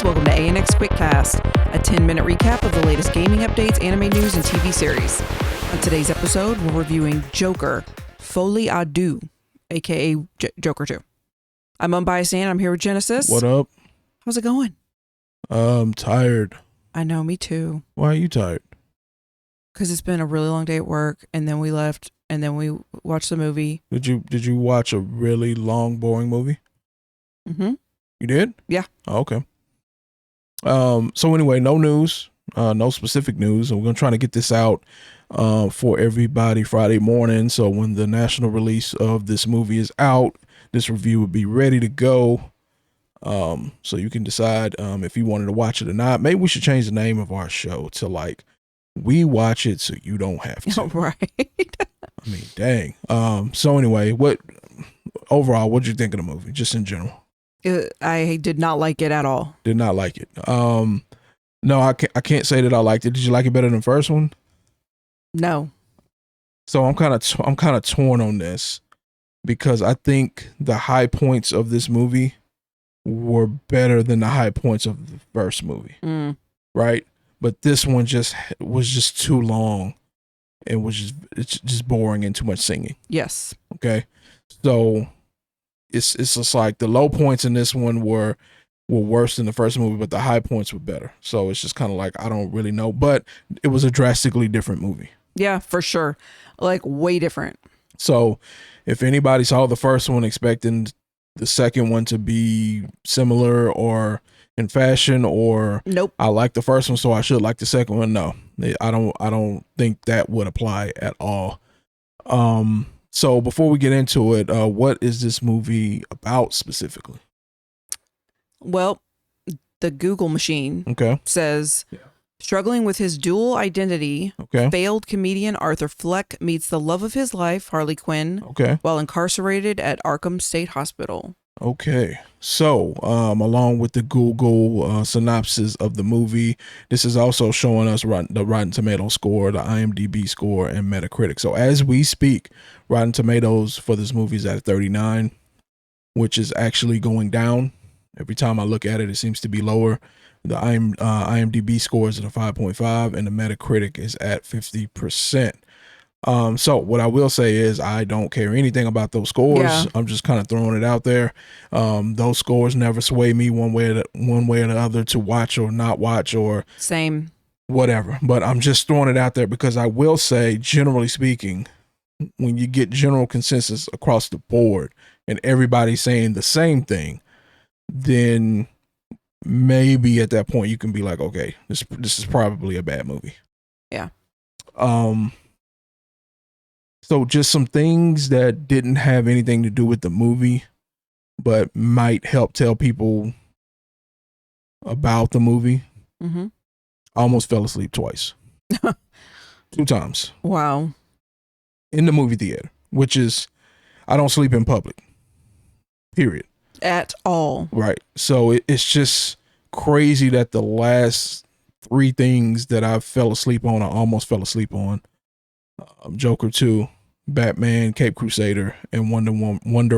guys. Welcome to ANX Quickcast, a 10-minute recap of the latest gaming updates, anime news, and TV series. On today's episode, we're reviewing Joker, Folie à Deux, aka Joker 2. I'm Unbiased Ann. I'm here with Genesis. What up? How's it going? Tired. I know, me too. Why are you tired? Because it's been a really long day at work, and then we left, and then we watched the movie. Did you watch a really long, boring movie? Mm-hmm. You did? Yeah. Oh, okay. So anyway, no news, no specific news, and we're gonna try to get this out for everybody Friday morning. So when the national release of this movie is out, this review would be ready to go. So you can decide if you wanted to watch it or not. Maybe we should change the name of our show to like "We Watch It So You Don't Have to." Oh, right. I mean, dang. So anyway, what did you think of the movie, just in general? I did not like it at all. Did not like it. No, I can't say that I liked it. Did you like it better than the first one? No. So I'm kind of torn on this because I think the high points of this movie were better than the high points of the first movie, right? But this one was just too long, and it's just boring and too much singing. Yes. Okay, so it's just like the low points in this one were worse than the first movie, but the high points were better. So it's just kind of like I don't really know, but it was a drastically different movie. Yeah, for sure. Like way different. So if anybody saw the first one expecting the second one to be similar or in fashion, or nope, I like the first one so I should like the second one, no, I don't think that would apply at all. So before we get into it, what is this movie about specifically? Well, the Google machine says, struggling with his dual identity, failed comedian Arthur Fleck meets the love of his life, Harley Quinn, while incarcerated at Arkham State Hospital. Okay, so along with the Google synopsis of the movie, this is also showing us the Rotten Tomatoes score, the IMDb score, and Metacritic. So as we speak, Rotten Tomatoes for this movie is at 39, which is actually going down. Every time I look at it, it seems to be lower. The IMDb score is at a 5.5, and the Metacritic is at 50%. So what I will say is I don't care anything about those scores. Yeah. I'm just kind of throwing it out there. Those scores never sway me one way or the other to watch or not watch or same whatever. But I'm just throwing it out there because I will say, generally speaking, when you get general consensus across the board and everybody saying the same thing, then maybe at that point you can be like, okay, this is probably a bad movie. Yeah. So just some things that didn't have anything to do with the movie, but might help tell people about the movie. Mm-hmm. I almost fell asleep twice. 2 times. Wow. In the movie theater, which is, I don't sleep in public. Period. At all. Right. So it's just crazy that the last 3 things that I fell asleep on, I almost fell asleep on. Joker 2, Batman, Cape Crusader, and Wonder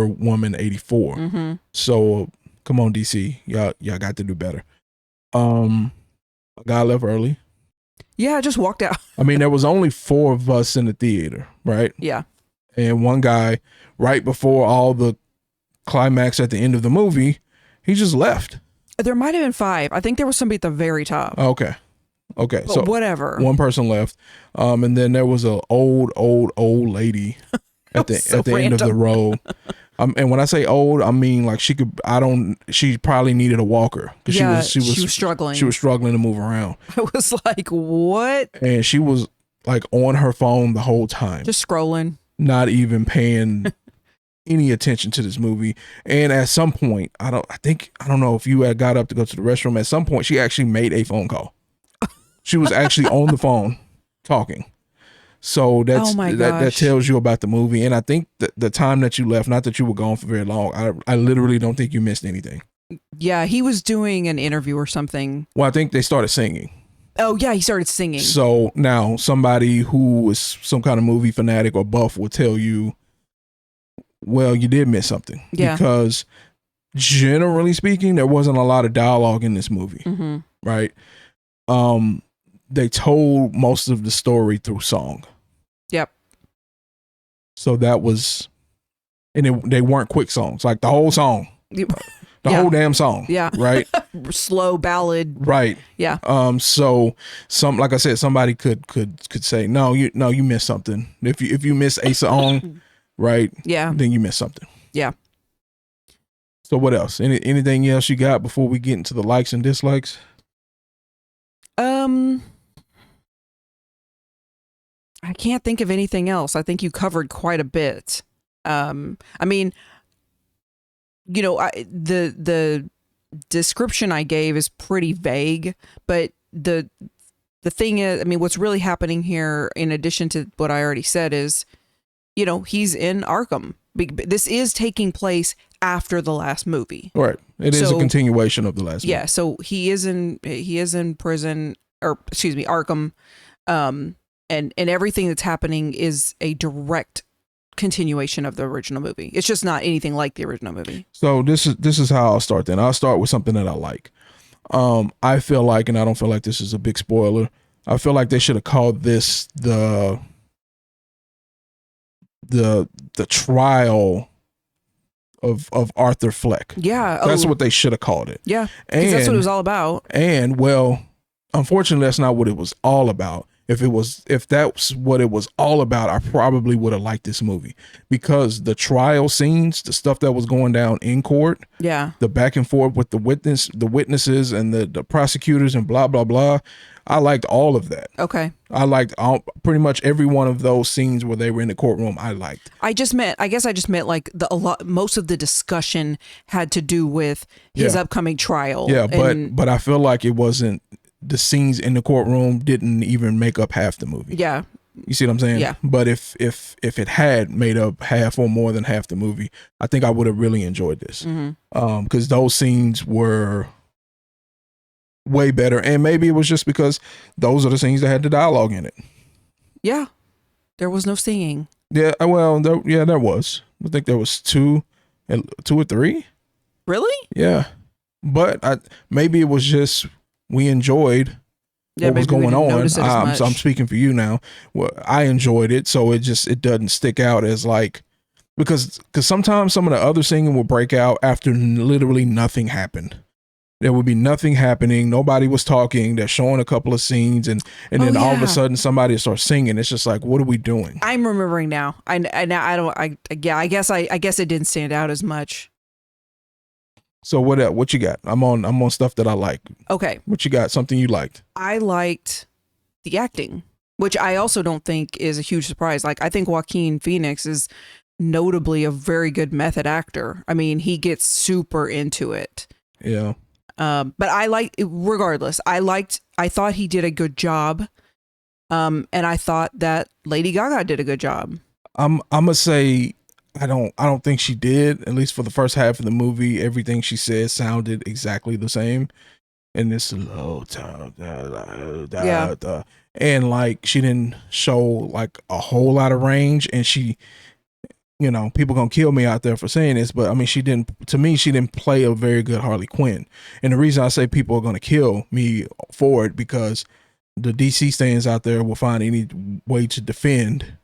Woman 84. Mm-hmm. So come on, DC, y'all got to do better. A guy left early. Yeah, I just walked out. I mean, there was only 4 of us in the theater, right? Yeah. And one guy, right before all the climax at the end of the movie, he just left. There might have been 5. I think there was somebody at the very top. Okay. But so whatever. One person left, and then there was a old lady at the end of the row. And when I say old, I mean like she probably needed a walker because she was struggling. She was struggling to move around. I was like, what? And she was like on her phone the whole time, just scrolling, not even paying any attention to this movie. And at some point, I don't know if you had got up to go to the restroom. At some point, she actually made a phone call. She was actually on the phone talking. So that tells you about the movie. And I think the time that you left, not that you were gone for very long, I literally don't think you missed anything. Yeah, he was doing an interview or something. Well, I think they started singing. Oh, yeah, he started singing. So now somebody who is some kind of movie fanatic or buff will tell you, well, you did miss something. Yeah. Because generally speaking, there wasn't a lot of dialogue in this movie, right? They told most of the story through song. Yep. So that was, and they weren't quick songs, like the whole song, the whole damn song. Yeah. Right. Slow ballad. Right. Yeah. So like I said, somebody could say, no, you missed something. If you miss a song, right. Yeah. Then you missed something. Yeah. So what else? Anything else you got before we get into the likes and dislikes? I can't think of anything else. I think you covered quite a bit. I mean, the description I gave is pretty vague, but the thing is, I mean, what's really happening here, in addition to what I already said, is, he's in Arkham. This is taking place after the last movie. Right. It is a continuation of the last movie. Yeah. So he is in prison, or excuse me, Arkham. And everything that's happening is a direct continuation of the original movie. It's just not anything like the original movie. So this is how I'll start then. I'll start with something that I like. I feel like, and I don't feel like this is a big spoiler, I feel like they should have called this the trial of Arthur Fleck. Yeah. That's what they should have called it. Yeah. Because that's what it was all about. And well, unfortunately, that's not what it was all about. If that's what it was all about, I probably would have liked this movie, because the trial scenes, the stuff that was going down in court, the back and forth with the witnesses and the prosecutors and blah blah blah, I liked all of that. Okay. I liked pretty much every one of those scenes where they were in the courtroom. I liked. I guess I just meant like most of the discussion had to do with his upcoming trial. Yeah, but I feel like it wasn't. The scenes in the courtroom didn't even make up half the movie. Yeah. You see what I'm saying? Yeah. But if it had made up half or more than half the movie, I think I would have really enjoyed this. Because those scenes were way better, and maybe it was just because those are the scenes that had the dialogue in it. Yeah. There was no singing. Yeah. Well, there was. I think there was two or three. Really? Yeah. But maybe it was just. We enjoyed what was going on. So I'm speaking for you now. Well, I enjoyed it, so it doesn't stick out as like, because sometimes some of the other singing will break out after literally nothing happened. There would be nothing happening. Nobody was talking. They're showing a couple of scenes, and then all of a sudden somebody starts singing. It's just like, what are we doing? I'm remembering now. I guess it didn't stand out as much. So what you got? I'm on stuff that I like. Okay. What you got? Something you liked? I liked the acting, which I also don't think is a huge surprise. Like, I think Joaquin Phoenix is notably a very good method actor. I mean, he gets super into it. Yeah. But regardless, I thought he did a good job. And I thought that Lady Gaga did a good job. I'm gonna say I don't think she did. At least for the first half of the movie, everything she said sounded exactly the same. And this low tone, and like she didn't show like a whole lot of range. And she, people gonna kill me out there for saying this, but I mean, she didn't play a very good Harley Quinn. And the reason I say people are gonna kill me for it, because the DC stands out there will find any way to defend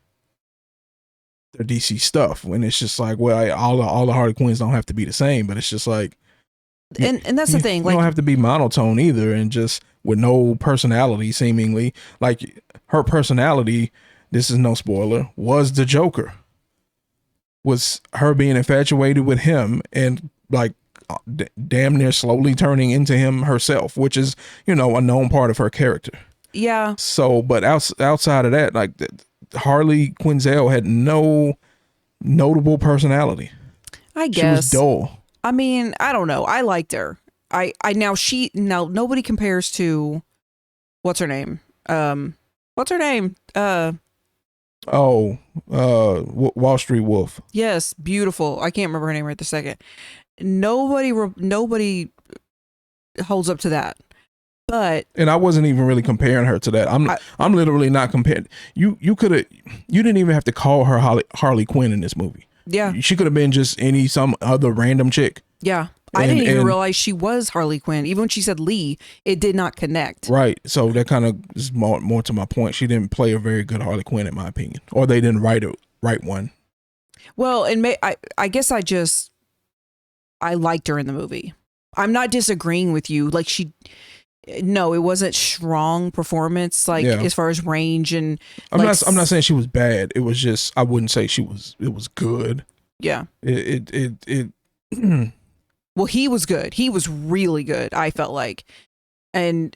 their DC stuff, when it's just like, well, all the Harley Quinns don't have to be the same, but it's just like, and that's the thing, you don't have to be monotone either, and just with no personality seemingly. Like, her personality, this is no spoiler, was the Joker, was her being infatuated with him and like damn near slowly turning into him herself, which is a known part of her character. Yeah. So, but outside of that, like, Harley Quinzel had no notable personality. I guess she was dull. I mean, I don't know. I liked her. Now nobody compares to what's her name? Wall Street Wolf. Yes, beautiful. I can't remember her name right this second. Nobody holds up to that. And I wasn't even really comparing her to that. I'm literally not comparing. You didn't even have to call her Harley Quinn in this movie. Yeah. She could have been just some other random chick. Yeah. I didn't even realize she was Harley Quinn. Even when she said Lee, it did not connect. Right. So that kind of is more to my point. She didn't play a very good Harley Quinn, in my opinion, or they didn't write one. Well, and I guess I liked her in the movie. I'm not disagreeing with you. Like no, it wasn't strong performance. Like as far as range and I'm not saying she was bad. It was just I wouldn't say it was good. Yeah. It Well, he was good. He was really good, I felt like. And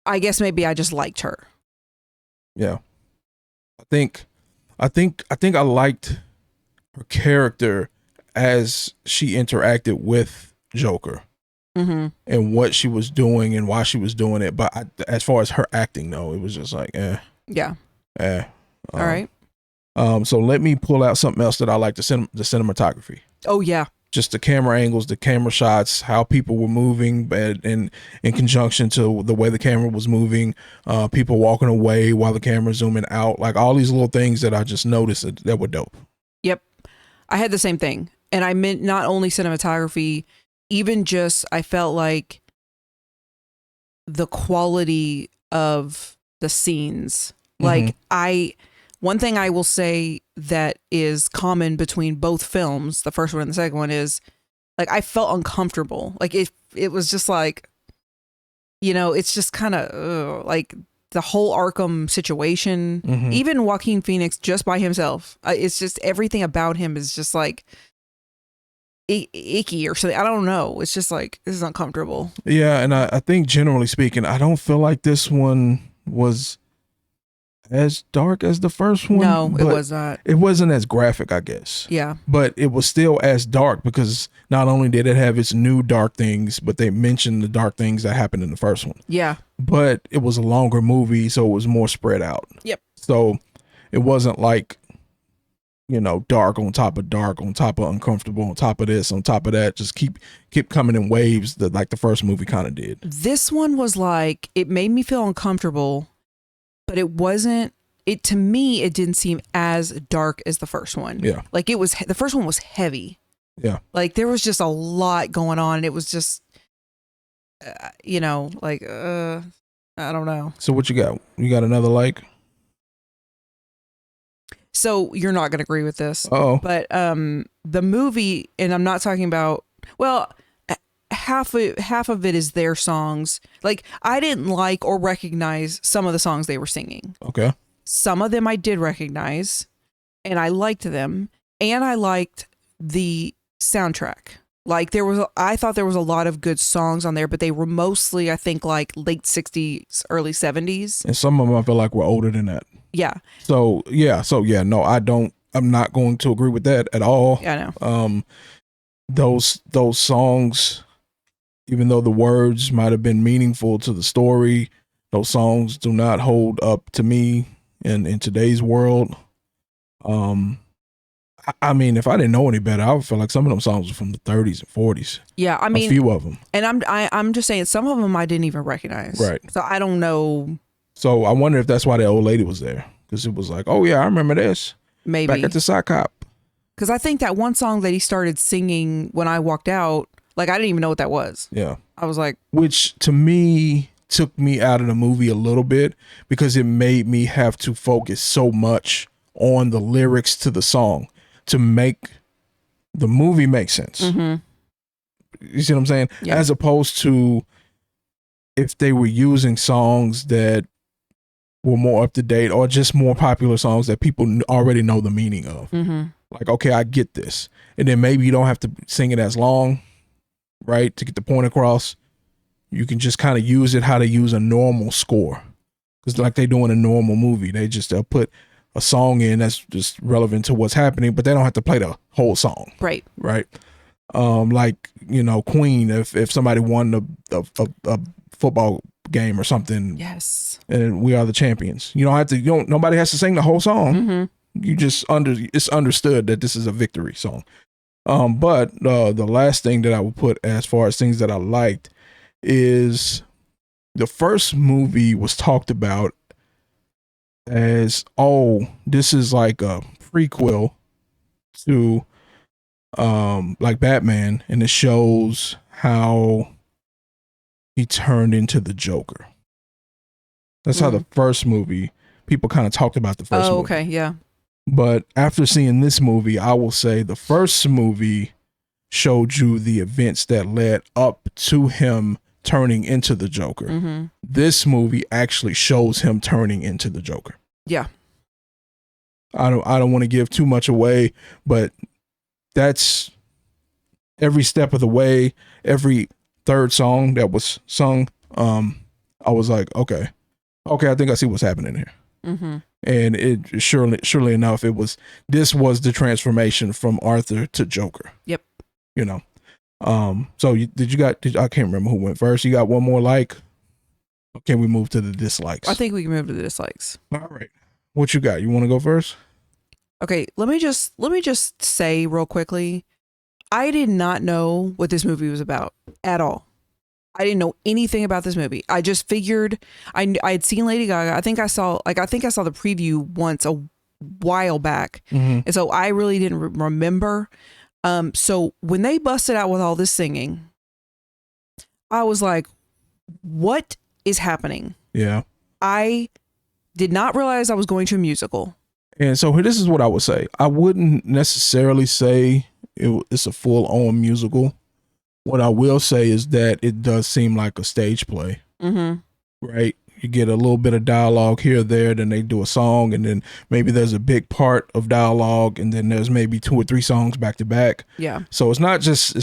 I guess maybe I just liked her. Yeah. I think I liked her character as she interacted with Joker. Mm-hmm. And what she was doing and why she was doing it. But as far as her acting, though, it was just like, Yeah. All right. So let me pull out something else that I like, the cinematography. Oh, yeah. Just the camera angles, the camera shots, how people were moving, and in conjunction to the way the camera was moving, people walking away while the camera's zooming out, like all these little things that I just noticed that were dope. Yep. I had the same thing. And I meant not only cinematography, even just I felt like the quality of the scenes. Like one thing I will say that is common between both films, the first one and the second one, is like I felt uncomfortable. Like it was just like, it's just kind of like the whole Arkham situation, even Joaquin Phoenix just by himself. It's just everything about him is just like icky or something. I don't know. It's just like, this is uncomfortable. Yeah. And I think generally speaking, I don't feel like this one was as dark as the first one. No, it was not. It wasn't as graphic, I guess. Yeah. But it was still as dark because not only did it have its new dark things, but they mentioned the dark things that happened in the first one. Yeah. But it was a longer movie, so it was more spread out. Yep. So it wasn't like, dark on top of uncomfortable, on top of this, on top of that, just keep coming in waves that like the first movie kind of did. This one was like, it made me feel uncomfortable, but to me, it didn't seem as dark as the first one. Yeah. Like the first one was heavy. Yeah. Like there was just a lot going on. And it was just, I don't know. So what you got? You got another like? So you're not going to agree with this. Uh-oh. But the movie, and I'm not talking about, half of it is their songs. Like I didn't like or recognize some of the songs they were singing. Okay. Some of them I did recognize and I liked them, and I liked the soundtrack. Like I thought there was a lot of good songs on there, but they were mostly, I think, like late 60s, early 70s. And some of them I feel like were older than that. Yeah. So no, I'm not going to agree with that at all. Yeah, I know. Those songs, even though the words might have been meaningful to the story, those songs do not hold up to me in today's world. I mean, if I didn't know any better, I would feel like some of them songs were from the 30s and 40s. Yeah, I mean, a few of them. And I'm just saying, some of them I didn't even recognize. Right. So I don't know. So I wonder if that's why the old lady was there, because it was like, oh yeah, I remember this. Maybe back at the sock hop. Because I think that one song that he started singing when I walked out, like I didn't even know what that was. Yeah. I was like, which to me took me out of the movie a little bit, because it made me have to focus so much on the lyrics to the song to make the movie make sense. Mm-hmm. You see what I'm saying? Yeah. As opposed to if they were using songs that were more up to date, or just more popular songs that people already know the meaning of. Mm-hmm. Like, okay, I get this. And then maybe you don't have to sing it as long, right? To get the point across. You can just kind of use it how to use a normal score. Because like they do in a normal movie, they'll put a song in that's just relevant to what's happening, but they don't have to play the whole song. Right. Right. Like, Queen, if somebody won a football game or something. Yes. And we are the champions. Nobody has to sing the whole song. Mm-hmm. You just it's understood that this is a victory song. But the last thing that I would put as far as things that I liked is the first movie was talked about as, oh, this is like a prequel to like Batman, and it shows how he turned into the Joker. That's how the first movie, people kind of talked about the first movie. Oh, okay, yeah. But after seeing this movie, I will say the first movie showed you the events that led up to him turning into the Joker. Mm-hmm. This movie actually shows him turning into the Joker. Yeah. I don't want to give too much away, but that's every step of the way, every third song that was sung, I was like, okay, I think I see what's happening here. Mm-hmm. And it surely enough, this was the transformation from Arthur to Joker. Yep. You know, so I can't remember who went first. You got one more like? Or can we move to the dislikes? I think we can move to the dislikes. All right. What you got? You want to go first? Okay, let me just say real quickly, I did not know what this movie was about at all. I didn't know anything about this movie. I just figured I had seen Lady Gaga. I think I saw the preview once a while back, and so I really didn't remember. So when they busted out with all this singing, I was like, "What is happening?" Yeah, I did not realize I was going to a musical. And so this is what I would say. I wouldn't necessarily say it's a full-on musical. What I will say is that it does seem like a stage play, right? You get a little bit of dialogue here or there, then they do a song, and then maybe there's a big part of dialogue, and then there's maybe 2 or 3 songs back to back. Yeah. So it's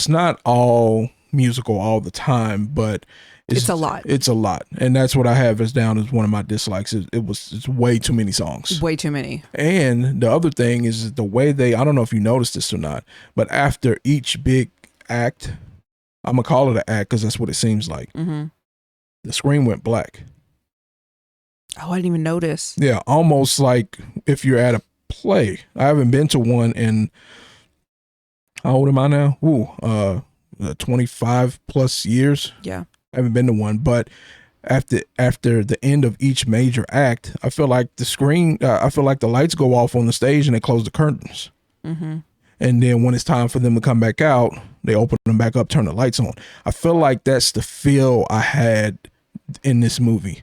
not all musical all the time, but it's a lot. It's a lot, and that's what I have as down as one of my dislikes. It's way too many songs. Way too many. And the other thing is the way I don't know if you noticed this or not, but after each big act, I'm gonna call it an act because that's what it seems like. The screen went black. Oh, I didn't even notice. Yeah, almost like if you're at a play. I haven't been to one in, how old am I now? 25 plus years. Yeah. I haven't been to one, but after the end of each major act, I feel like the screen, I feel like the lights go off on the stage and they close the curtains. And then when it's time for them to come back out, they open them back up, turn the lights on. I feel like that's the feel I had in this movie.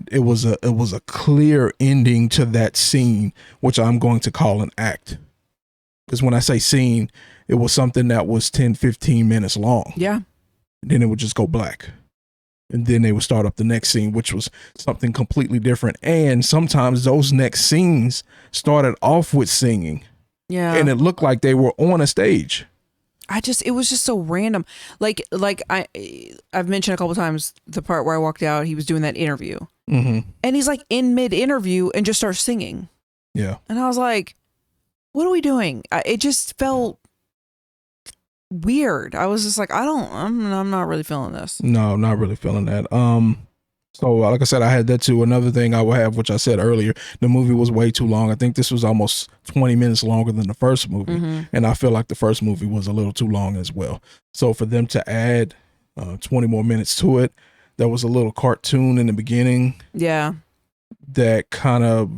It was a clear ending to that scene, which I'm going to call an act. Because when I say scene, it was something that was 10, 15 minutes long. Yeah. And then it would just go black. And then they would start up the next scene, which was something completely different. And sometimes those next scenes started off with singing. Yeah. And it looked like they were on a stage. It was just so random. Like I've mentioned a couple times the part where I walked out, he was doing that interview. And he's like in mid-interview and just starts singing. Yeah. And I was like, what are we doing? It just felt weird. I was just like, I'm not really feeling this. No, not really feeling that. So like I said, I had that too. Another thing I would have, which I said earlier, the movie was way too long. I think this was almost 20 minutes longer than the first movie. And I feel like the first movie was a little too long as well. So for them to add 20 more minutes to it, there was a little cartoon in the beginning. Yeah. That kind of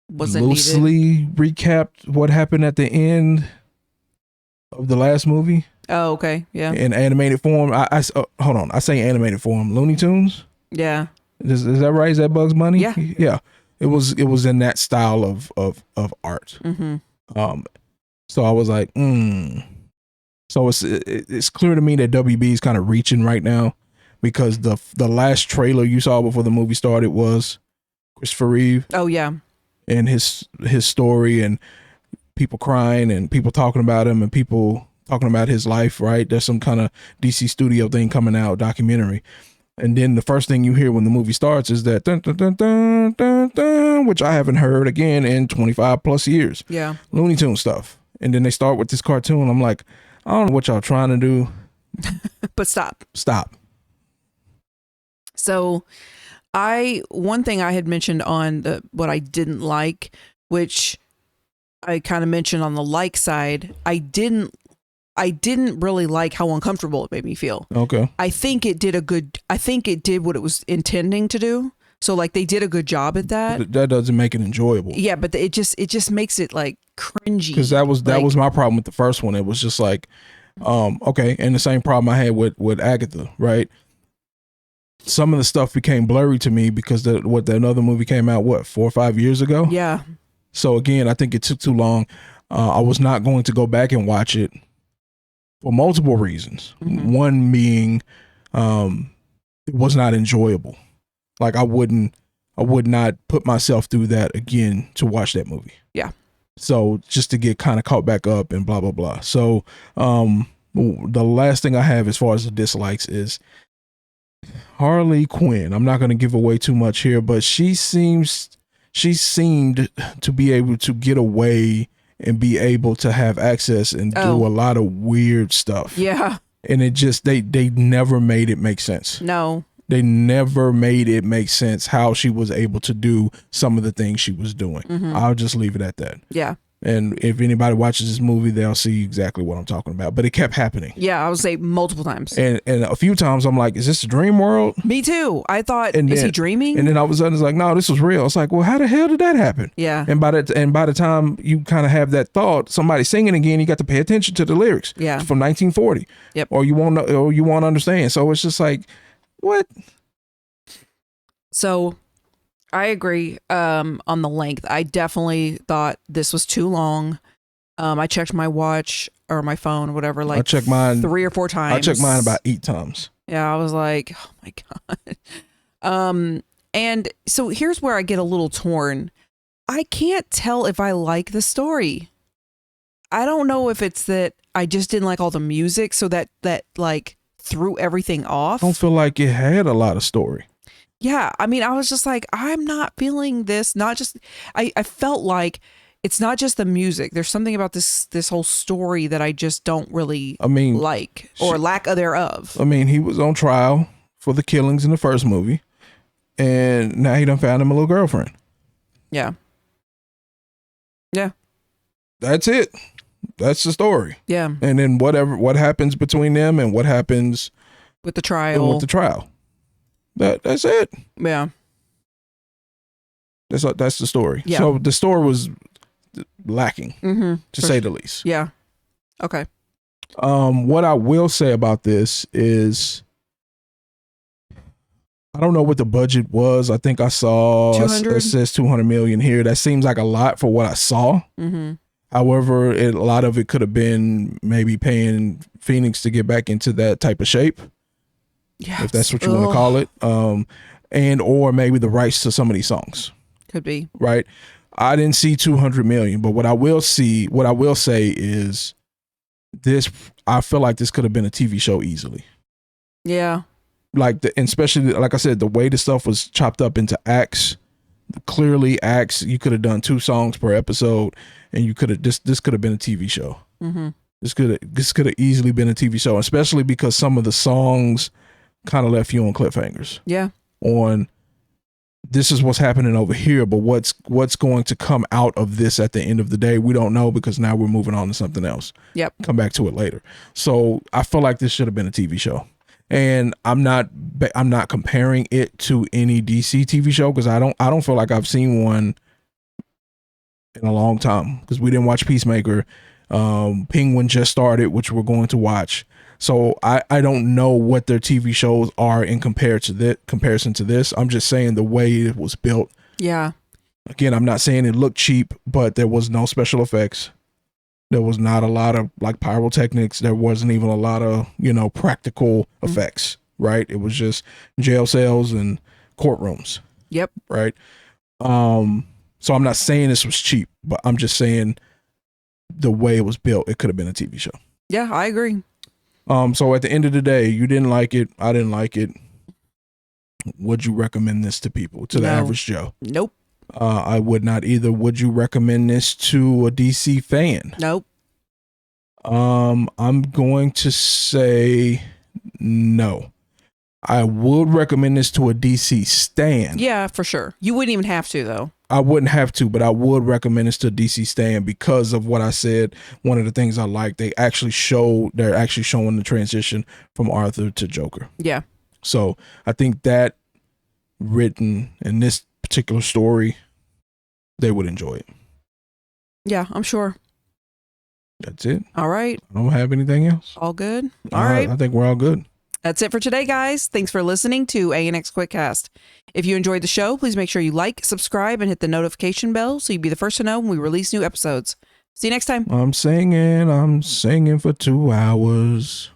loosely needed. Recapped what happened at the end of the last movie. Oh, okay. Yeah. In animated form. Hold on. I say animated form. Looney Tunes? Yeah. Is that right? Is that Bugs Bunny? Yeah. Yeah. It was in that style of art. So I was like, So it's clear to me that WB is kind of reaching right now, because the last trailer you saw before the movie started was Christopher Reeve. Oh yeah. And his story, and people crying and people talking about him and people talking about his life, right? There's some kind of DC studio thing coming out, documentary. And then the first thing you hear when the movie starts is that dun, dun, dun, dun, dun, dun, which I haven't heard again in 25 plus years. Yeah. Looney Tune stuff. And then they start with this cartoon. I'm like, I don't know what y'all trying to do. But stop. So one thing I had mentioned on what I didn't like, which I kind of mentioned on the like side, I didn't really like how uncomfortable it made me feel. Okay. I think it did what it was intending to do. So like they did a good job at that. But that doesn't make it enjoyable. Yeah, but it just makes it like cringy. Because that was my problem with the first one. It was just like, okay, and the same problem I had with Agatha, right? Some of the stuff became blurry to me because that other movie came out 4 or 5 years ago. Yeah. So again, I think it took too long. I was not going to go back and watch it for multiple reasons. Mm-hmm. One being, it was not enjoyable. Like I would not put myself through that again to watch that movie. Yeah. So just to get kind of caught back up and blah, blah, blah. So, the last thing I have as far as the dislikes is Harley Quinn. I'm not going to give away too much here, but she seemed to be able to get away and be able to have access and do a lot of weird stuff. Yeah. And it just, they never made it make sense. No. They never made it make sense how she was able to do some of the things she was doing. Mm-hmm. I'll just leave it at that. Yeah. And if anybody watches this movie, they'll see exactly what I'm talking about. But it kept happening. Yeah, I would say multiple times. And a few times I'm like, is this a dream world? Me too. I thought, is he dreaming? And then all of a sudden it's like, no, this was real. It's like, well, how the hell did that happen? Yeah. And by the time you kind of have that thought, somebody singing again, you got to pay attention to the lyrics. Yeah. It's from 1940. Yep. Or you won't understand. So it's just like, what? So I agree on the length. I definitely thought this was too long. I checked my watch or my phone, whatever, like I checked mine 3 or 4 times. I checked mine about 8 times. Yeah, I was like, oh my God. And so here's where I get a little torn. I can't tell if I like the story. I don't know if it's that I just didn't like all the music, so that like threw everything off. I don't feel like it had a lot of story. Yeah, I mean, I was just like, I'm not feeling this. Not just, I felt like it's not just the music. There's something about this whole story that I just don't really like or lack thereof. I mean, he was on trial for the killings in the first movie, and now he done found him a little girlfriend. Yeah. Yeah. That's it. That's the story. Yeah. And then what happens between them and what happens with the trial. That's it. Yeah. That's the story. Yeah. So the story was lacking, to say the least. Yeah. Okay. What I will say about this is, I don't know what the budget was. I think I saw 200? It says 200 million here. That seems like a lot for what I saw. Mm-hmm. However, a lot of it could have been maybe paying Phoenix to get back into that type of shape. Yes. If that's what you want to call it. And or maybe the rights to some of these songs. Could be. Right. I didn't see 200 million, but what I will say is this, I feel like this could have been a TV show easily. Yeah. Like especially, like I said, the way the stuff was chopped up into acts, clearly acts, you could have done 2 songs per episode and you could have, this could have been a TV show. Mm-hmm. This could have easily been a TV show, especially because some of the songs kind of left you on cliffhangers. Yeah. On this is what's happening over here, but what's going to come out of this at the end of the day, we don't know, because now we're moving on to something else. Yep. Come back to it later. So I feel like this should have been a TV show. And I'm not comparing it to any DC TV show, because I don't feel like I've seen one in a long time, because we didn't watch Peacemaker. Penguin just started, which we're going to watch. So I don't know what their TV shows are in comparison to this. I'm just saying the way it was built. Yeah. Again, I'm not saying it looked cheap, but there was no special effects. There was not a lot of like pyrotechnics. There wasn't even a lot of, practical effects, right? It was just jail cells and courtrooms. Yep. Right. So I'm not saying this was cheap, but I'm just saying the way it was built, it could have been a TV show. Yeah, I agree. So at the end of the day, you didn't like it. I didn't like it. Would you recommend this to people, to the average Joe? Nope. I would not either. Would you recommend this to a DC fan? Nope. I'm going to say no. I would recommend this to a DC stan. Yeah, for sure. You wouldn't even have to, though. I wouldn't have to, but I would recommend this to a DC stan because of what I said. One of the things I like, they're actually showing the transition from Arthur to Joker. Yeah. So I think that written in this particular story, they would enjoy it. Yeah, I'm sure. That's it. All right. I don't have anything else. All good. All right. I think we're all good. That's it for today, guys. Thanks for listening to ANX Quickcast. If you enjoyed the show, please make sure you like, subscribe, and hit the notification bell so you'll be the first to know when we release new episodes. See you next time. I'm singing for 2 hours.